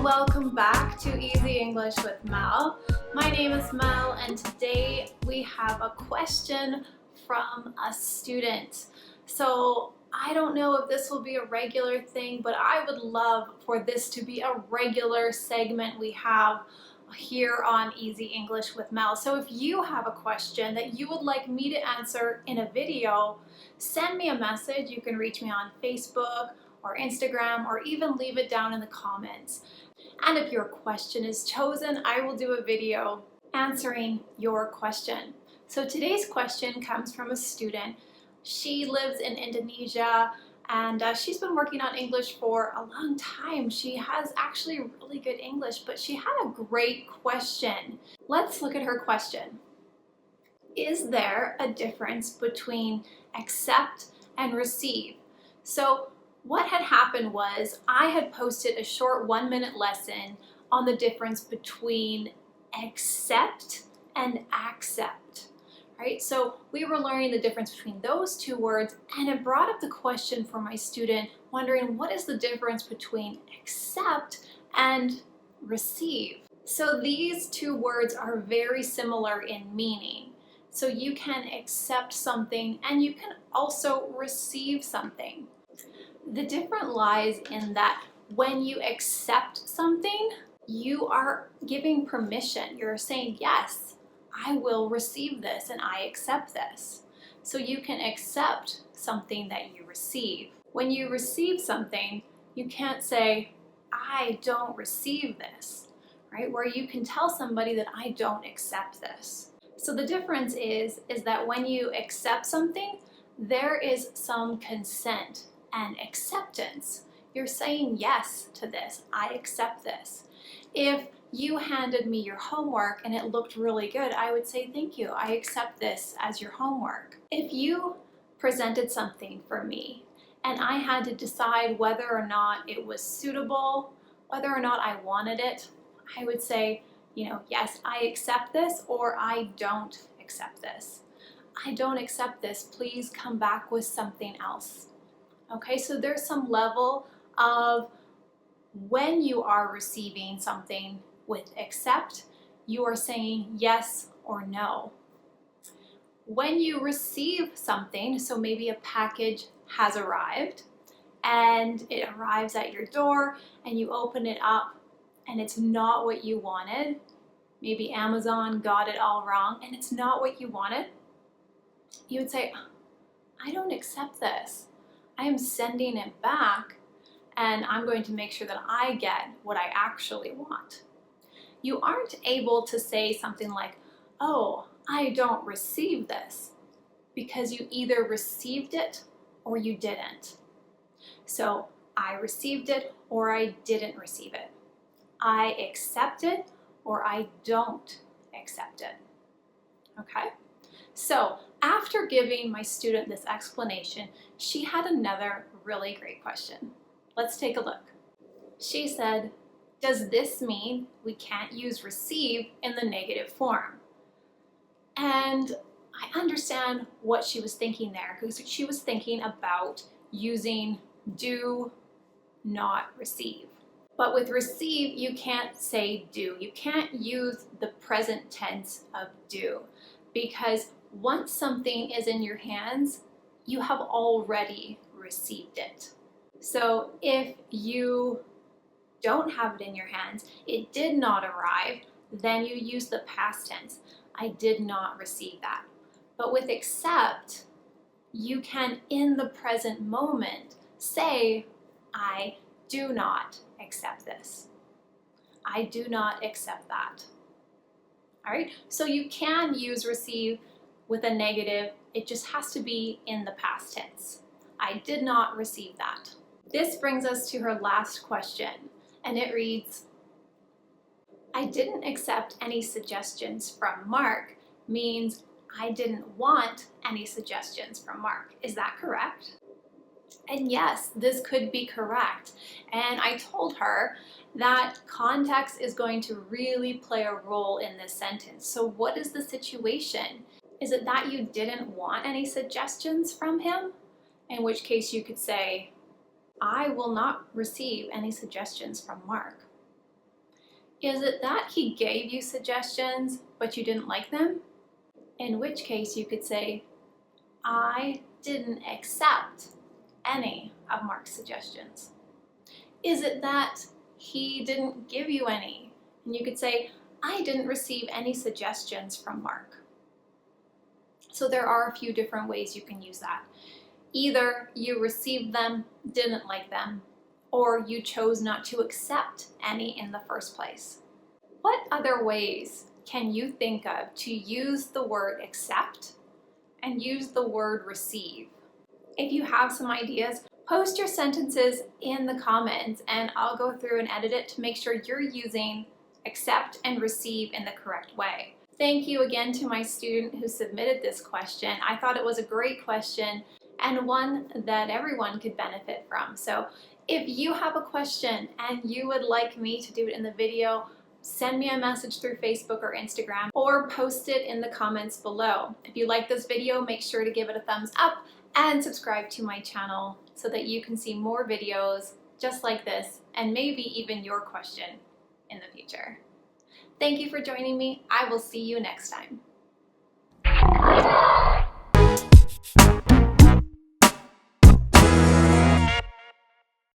welcome back to Easy English with Mel. My name is Mel and today we have a question from a student. So I don't know if this will be a regular thing, but I would love for this to be a regular segment we have here on Easy English with Mel. So if you have a question that you would like me to answer in a video, send me a message. You can reach me on Facebook or Instagram, or even leave it down in the comments. And if your question is chosen, I will do a video answering your question. So today's question comes from a student. She lives in Indonesia and she's been working on English for a long time. She has actually really good English, but she had a great question. Let's look at her question. Is there a difference between accept and receive? So what had happened was I had posted a short 1-minute lesson on the difference between accept and accept, right? So we were learning the difference between those two words, and it brought up the question for my student wondering what is the difference between accept and receive. So these two words are very similar in meaning. So you can accept something and you can also receive something. The difference lies in that when you accept something, you are giving permission. You're saying, yes, I will receive this and I accept this. So you can accept something that you receive. When you receive something, you can't say, I don't receive this, right? Where you can tell somebody that I don't accept this. So the difference is that when you accept something, there is some consent and acceptance. You're saying yes to this. I accept this. If you handed me your homework and it looked really good, I would say thank you. I accept this as your homework. If you presented something for me and I had to decide whether or not it was suitable, whether or not I wanted it, I would say, yes, I accept this, or I don't accept this. I don't accept this. Please come back with something else. Okay, so there's some level of when you are receiving something with accept, you are saying yes or no. When you receive something, so maybe a package has arrived and it arrives at your door and you open it up and it's not what you wanted. Maybe Amazon got it all wrong and it's not what you wanted. You would say, I don't accept this. I am sending it back and I'm going to make sure that I get what I actually want. You aren't able to say something like, oh, I don't receive this, because you either received it or you didn't. So I received it or I didn't receive it. I accept it or I don't accept it. Okay? So after giving my student this explanation, she had another really great question. Let's take a look. She said, does this mean we can't use receive in the negative form? And I understand what she was thinking there, because she was thinking about using do not receive. But with receive, you can't say do. You can't use the present tense of do, because once something is in your hands, you have already received it. So if you don't have it in your hands, it did not arrive, then you use the past tense. I did not receive that. But with accept, you can, in the present moment, say, I do not accept this. I do not accept that. All right, so you can use receive with a negative. It just has to be in the past tense. I did not receive that. This brings us to her last question, and it reads, I didn't accept any suggestions from Mark means I didn't want any suggestions from Mark. Is that correct? And yes, this could be correct. And I told her that context is going to really play a role in this sentence. So what is the situation? Is it that you didn't want any suggestions from him? In which case you could say, I will not receive any suggestions from Mark. Is it that he gave you suggestions, but you didn't like them? In which case you could say, I didn't accept any of Mark's suggestions. Is it that he didn't give you any? And you could say, I didn't receive any suggestions from Mark. So there are a few different ways you can use that. Either you received them, didn't like them, or you chose not to accept any in the first place. What other ways can you think of to use the word accept and use the word receive? If you have some ideas, post your sentences in the comments and I'll go through and edit it to make sure you're using accept and receive in the correct way. Thank you again to my student who submitted this question. I thought it was a great question and one that everyone could benefit from. So if you have a question and you would like me to do it in the video, send me a message through Facebook or Instagram or post it in the comments below. If you like this video, make sure to give it a thumbs up and subscribe to my channel so that you can see more videos just like this and maybe even your question in the future. Thank you for joining me. I will see you next time.